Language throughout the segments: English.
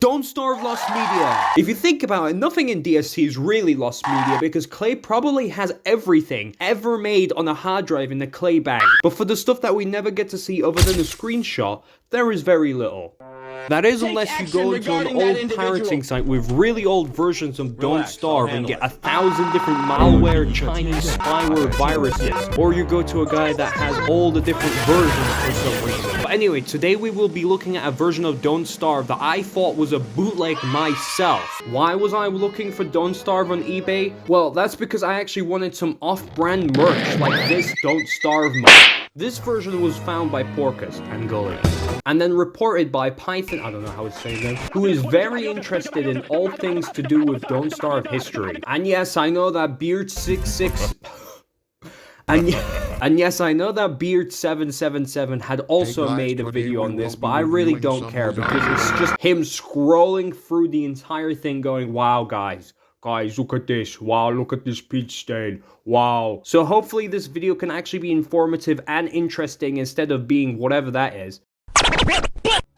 Don't Starve lost media. If you think about it, nothing in DST is really lost media because Clay probably has everything ever made on a hard drive in the Clay bank. But for the stuff that we never get to see other than a screenshot, there is very little. That is unless you go into an old pirating site with really old versions of Don't Starve and get 1,000 different malware, Chinese spyware viruses. Or you go to a guy that has all the different versions for some reason. But anyway, today we will be looking at a version of Don't Starve that I thought was a bootleg myself. Why was I looking for Don't Starve on eBay? Well, that's because I actually wanted some off-brand merch like this Don't Starve mug. This version was found by Porkus and then reported by Python, I don't know how it's saying that, who is very interested in all things to do with Don't Starve history. And yes, I know that Beard66... And yes, I know that Beard777 had also made a video on this, but I really don't care because it's just him scrolling through the entire thing going, wow, guys, look at this. Wow, look at this peach stain. Wow. So hopefully this video can actually be informative and interesting instead of being whatever that is.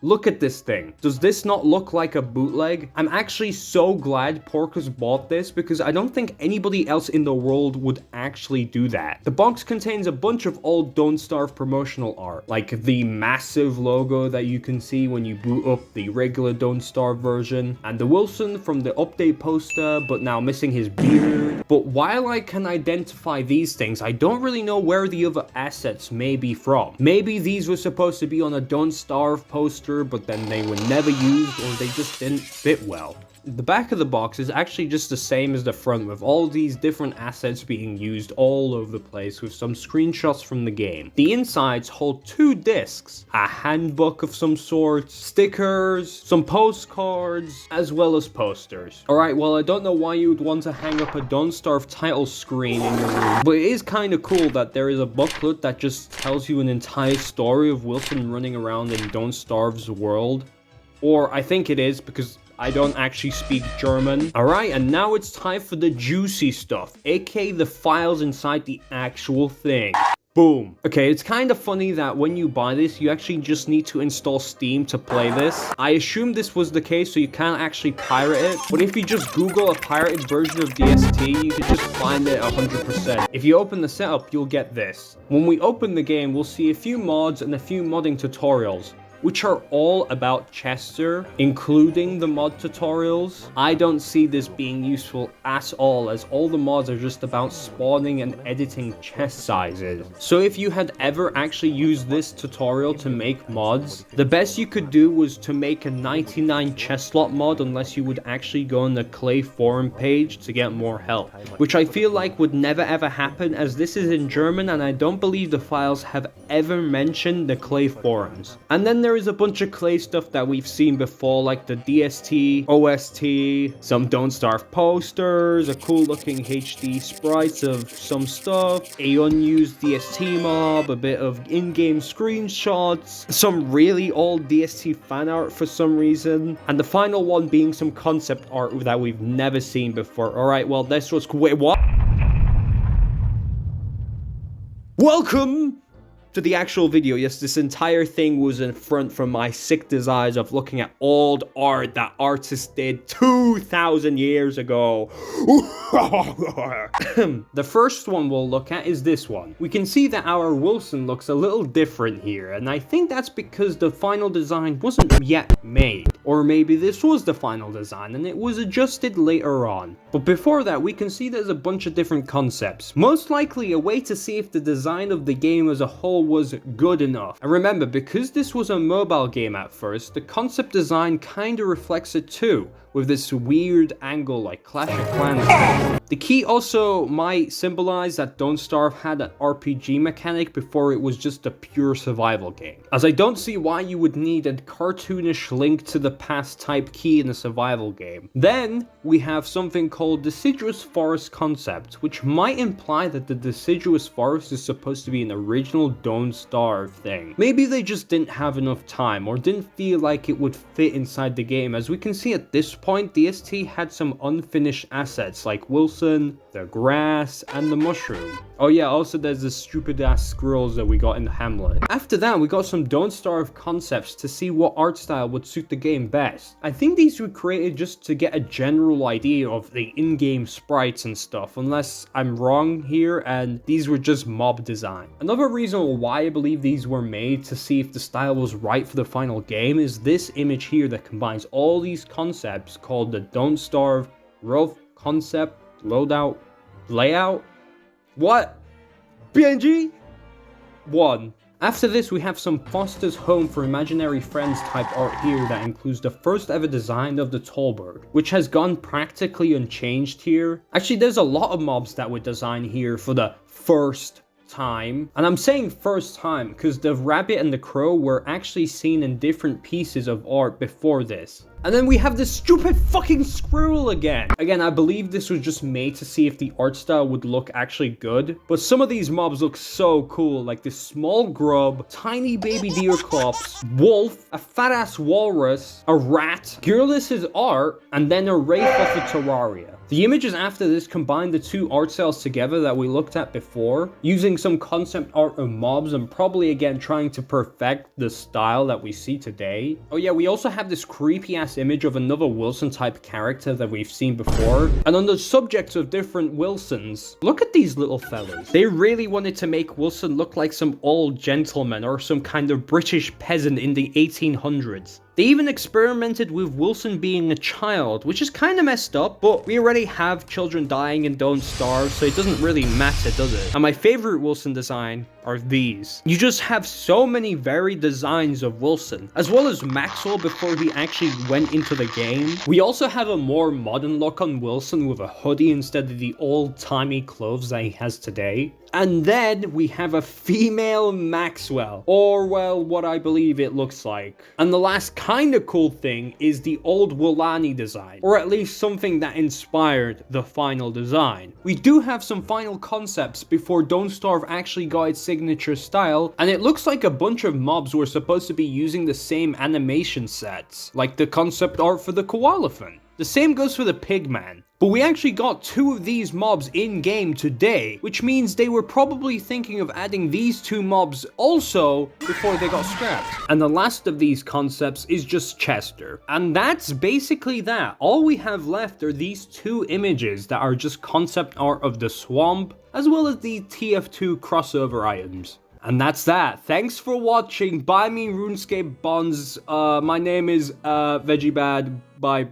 Look at this thing. Does this not look like a bootleg? I'm actually so glad Porkus bought this because I don't think anybody else in the world would actually do that. The box contains a bunch of old Don't Starve promotional art, like the massive logo that you can see when you boot up the regular Don't Starve version, and the Wilson from the update poster, but now missing his beard. But while I can identify these things, I don't really know where the other assets may be from. Maybe these were supposed to be on a Don't Starve poster, but then they were never used or they just didn't fit well. The back of the box is actually just the same as the front, with all these different assets being used all over the place with some screenshots from the game. The insides hold 2 discs, a handbook of some sort, stickers, some postcards, as well as posters. Alright, well, I don't know why you would want to hang up a Don't Starve title screen in your room, but it is kind of cool that there is a booklet that just tells you an entire story of Wilson running around in Don't Starve's world. Or I think it is, because I don't actually speak German. Alright, and now it's time for the juicy stuff, aka the files inside the actual thing. Boom. Okay, it's kind of funny that when you buy this, you actually just need to install Steam to play this. I assume this was the case, so you can't actually pirate it. But if you just Google a pirated version of DST, you can just find it 100%. If you open the setup, you'll get this. When we open the game, we'll see a few mods and a few modding tutorials, which are all about Chester, including the mod tutorials. I don't see this being useful at all, as all the mods are just about spawning and editing chest sizes. So if you had ever actually used this tutorial to make mods, the best you could do was to make a 99 chest slot mod, unless you would actually go on the Clay forum page to get more help, which I feel like would never ever happen, as this is in German and I don't believe the files have ever mentioned the Clay forums. And then there is a bunch of Clay stuff that we've seen before, like the DST, OST, some Don't Starve posters, a cool looking HD sprites of some stuff, a unused DST mob, a bit of in-game screenshots, some really old DST fan art for some reason, and the final one being some concept art that we've never seen before. Alright, well, this was... Wait, what? Welcome to the actual video. Yes, this entire thing was in front from my sick desires of looking at old art that artists did 2,000 years ago. The first one we'll look at is this one. We can see that our Wilson looks a little different here, and I think that's because the final design wasn't yet made. Or maybe this was the final design and it was adjusted later on. But before that, we can see there's a bunch of different concepts. Most likely a way to see if the design of the game as a whole was good enough. And remember, because this was a mobile game at first, the concept design kinda reflects it too, with this weird angle like Clash of Clans. The key also might symbolize that Don't Starve had an RPG mechanic before it was just a pure survival game, as I don't see why you would need a cartoonish link to the past type key in a survival game. Then we have something called deciduous forest concept, which might imply that the deciduous forest is supposed to be an original Don't Starve thing. Maybe they just didn't have enough time or didn't feel like it would fit inside the game, as we can see at this point DST had some unfinished assets like Wilson, the grass, and the mushroom. Oh yeah, also there's the stupid ass squirrels that we got in Hamlet. After that, we got some Don't Starve concepts to see what art style would suit the game best. I think these were created just to get a general idea of the in-game sprites and stuff, unless I'm wrong here and these were just mob design. Another reason why I believe these were made to see if the style was right for the final game is this image here that combines all these concepts called the Don't Starve Rough Concept Loadout Layout. What? PNG? 1. After this, we have some Foster's Home for Imaginary Friends type art here that includes the first ever design of the Tallbird, which has gone practically unchanged here. Actually, there's a lot of mobs that were designed here for the first time. And I'm saying first time because the rabbit and the crow were actually seen in different pieces of art before this. And then we have this stupid fucking squirrel again. Again, I believe this was just made to see if the art style would look actually good. But some of these mobs look so cool, like this small grub, tiny baby deer clops, wolf, a fat ass walrus, a rat, Gearless's art, and then a wraith of a Terraria. The images after this combine the two art styles together that we looked at before, using some concept art of mobs and probably again trying to perfect the style that we see today. Oh yeah, we also have this creepy ass image of another Wilson type character that we've seen before. And on the subject of different Wilsons, look at these little fellas. They really wanted to make Wilson look like some old gentleman or some kind of British peasant in the 1800s. They even experimented with Wilson being a child, which is kind of messed up, but we already have children dying in Don't Starve, so it doesn't really matter, does it? And my favorite Wilson design are these. You just have so many varied designs of Wilson, as well as Maxwell before he actually went into the game. We also have a more modern look on Wilson with a hoodie instead of the old-timey clothes that he has today. And then we have a female Maxwell, or well, what I believe it looks like. And the last kind of cool thing is the old Willani design, or at least something that inspired the final design. We do have some final concepts before Don't Starve actually got its signature style, and it looks like a bunch of mobs were supposed to be using the same animation sets, like the concept art for the Koalaphant. The same goes for the Pigman. But we actually got 2 of these mobs in-game today, which means they were probably thinking of adding these 2 mobs also before they got scrapped. And the last of these concepts is just Chester. And that's basically that. All we have left are these 2 images that are just concept art of the swamp, as well as the TF2 crossover items. And that's that. Thanks for watching. Buy me RuneScape bonds. My name is VeggieBad. Bye.